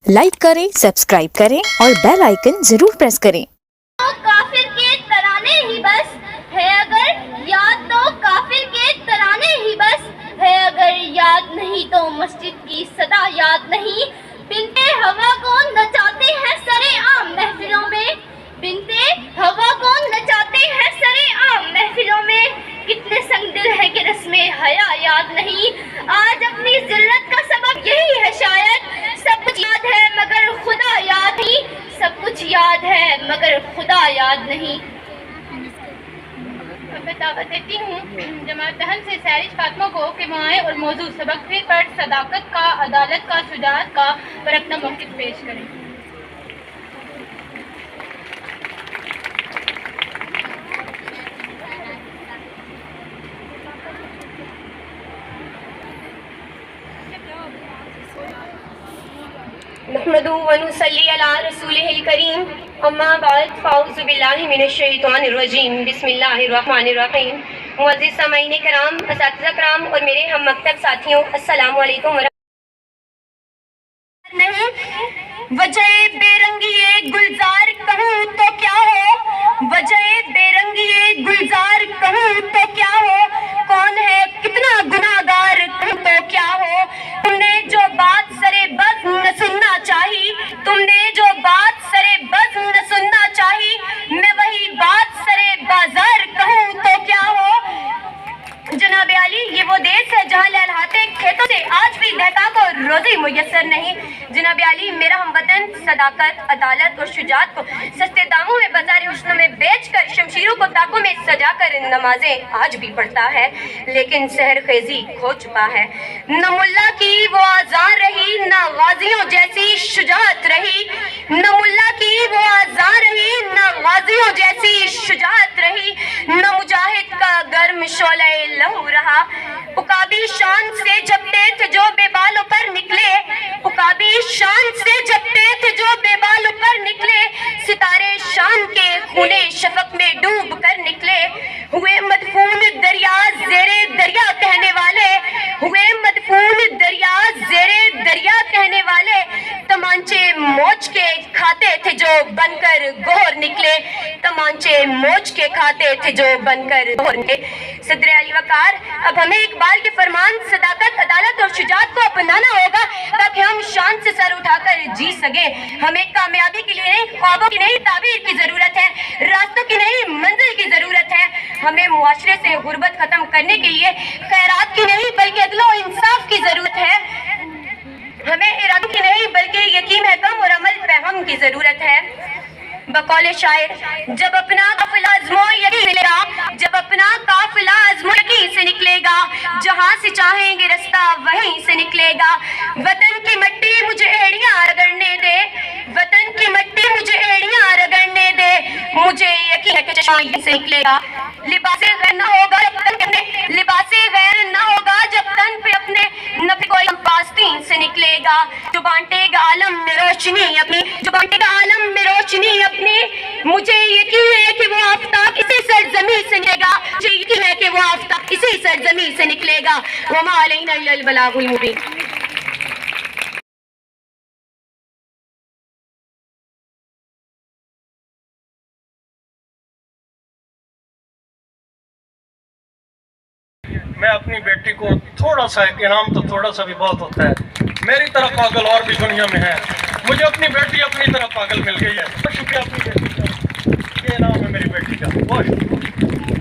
Like करें, subscribe करें और बेल आइकन जरूर प्रेस करें। तो काफिर के तराने ही बस है अगर याद, तो काफिर के तराने ही बस है अगर याद, नहीं तो मस्जिद की सदा याद नहीं। बिनते हवा को नचाते हैं सरे आम महफिलों में, बिनते हवा को नचाते हैं सरे आम महफिलों में। कितने संग दिल है कि रस्में हया याद नहीं। आज अपनी जिल्लत का सबब यही है शायद, सब कुछ याद है मगर खुदा याद नहीं, सब कुछ याद है मगर खुदा याद नहीं। मैं दावत देती हूँ जमात तहन से सैरिज फातिमा को कि वो आए और मौजूद सबक फिर पर सदाकत का, अदालत का, शुजाअत का पर अपना मौक़िफ़ पेश करें। नहमदु व नुसल्ली अला रसूलिहिल करीम, अम्मा बाद फ़ाऊज़ु बिल्लाहि मिनश शैतानिर रजीम, बिस्मिल्लाहिर रहमानिर रहीम। मुअज़्ज़िज़ सामईन कराम, असातिज़ा कराम और मेरे हम मकतब साथियों, अस्सलामु अलैकुम। नहीं वजह बेरंगी गुलजार कहूँ तो क्या हो, वजह बेरंगी गुलजार कहूँ तो क्या हो, कौन है कितना गुनाहगार कहूँ तो क्या हो। तुमने जो बात सरे बस न सुनना चाहिए, तुमने जो बात सरे बस न सुनना चाहिए, मैं वही बात सरे बाजार कहूँ तो क्या हो। जनाब अली, ये वो देश है जहाँ लहलहाते खेतों से आज भी दहका को रोजी मुयस्सर नहीं। जनाब अली, मेरा हमवतन सदाकत, अदालत और शुजात को सस्ते दामों में बाजार हुस्न में बेचकर शमशीरों को ताकों में सजाकर नमाजें आज भी पढ़ता है, लेकिन सहर खेजी खो चुका है। न मुल्ला की वो आज़ान रही, न गाजियों जैसी शुजात रही, न मुल्ला की वो आज़ान रही, न गाजियों जैसी शुजात रही, न मुजाहिद का गर्म शोले लहू रहा। उकाबी शान से जपते थे जो बेबालों पर निकले, उकाबी शान से जपते थे जो बेबालों पर निकले, सितारे शान के खूने शफक में डूब कर निकले। हुए मदफून दरिया ज़ेरे दरिया कहने वाले, हुए मदफून दरिया ज़ेरे दरिया कहने वाले, तमांचे मोच के खाते थे जो बनकर गोर निकले, तमांचे मोच के खाते थे जो बनकर गोर निकले। सदर अली वकार, अब हमें इकबाल के फरमान सदाकत, अदालत और शुजात को अपनाना होगा ताकि हम शान से सर उठाकर जी सके। हमें कामयाबी के लिए नहीं, ख्वाबों की नहीं ताबीर की जरूरत है, रास्तों की नहीं मंजिल की जरूरत है। हमें मुआशरे से गुर्बत खत्म करने के लिए खैरात की नहीं बल्कि अदलो इंसाफ की जरूरत है। हमें इरादों की नहीं बल्कि यकीन है कम और अमल फहम की जरूरत है। बकौले शायर, जब अपना काफिला आज़मो यकीन मिलेगा, जब अपना काफिला आज़मो यकीन से निकलेगा, जहाँ से चाहेंगे रास्ता वहीं से निकलेगा। वतन की मिट्टी मुझे एड़ियाँ रगड़ने दे, वतन की मिट्टी मुझे एड़ियाँ रगड़ने दे, मुझे यकीन है कि चश्मा यहीं से निकलेगा। लिबासे गैर न होगा जब तन पे अपने, लिबासे गैर न होगा जब तन पे अपने, न पे कोई पास्तीन से निकलेगा। जो बांटेगा आलम में रोशनी अपनी, जो बांटेगा आलम में रोशनी अपनी, मुझे यकीन है कि वो आफताब इसी सरजमी से निकलेगा, मुझे यकीन है कि वो आफताब इसी सरजमी से निकलेगा। वमा अलैना इल्लल बलागुल मुबीन। मैं अपनी बेटी को थोड़ा सा एक इनाम तो थोड़ा सा भी बहुत होता है, मेरी तरह पागल और भी दुनिया में है। मुझे अपनी बेटी अपनी तरह पागल मिल गई है। बहुत शुक्रिया अपनी बेटी का, ये इनाम है मेरी बेटी का, बहुत शुक्रिया।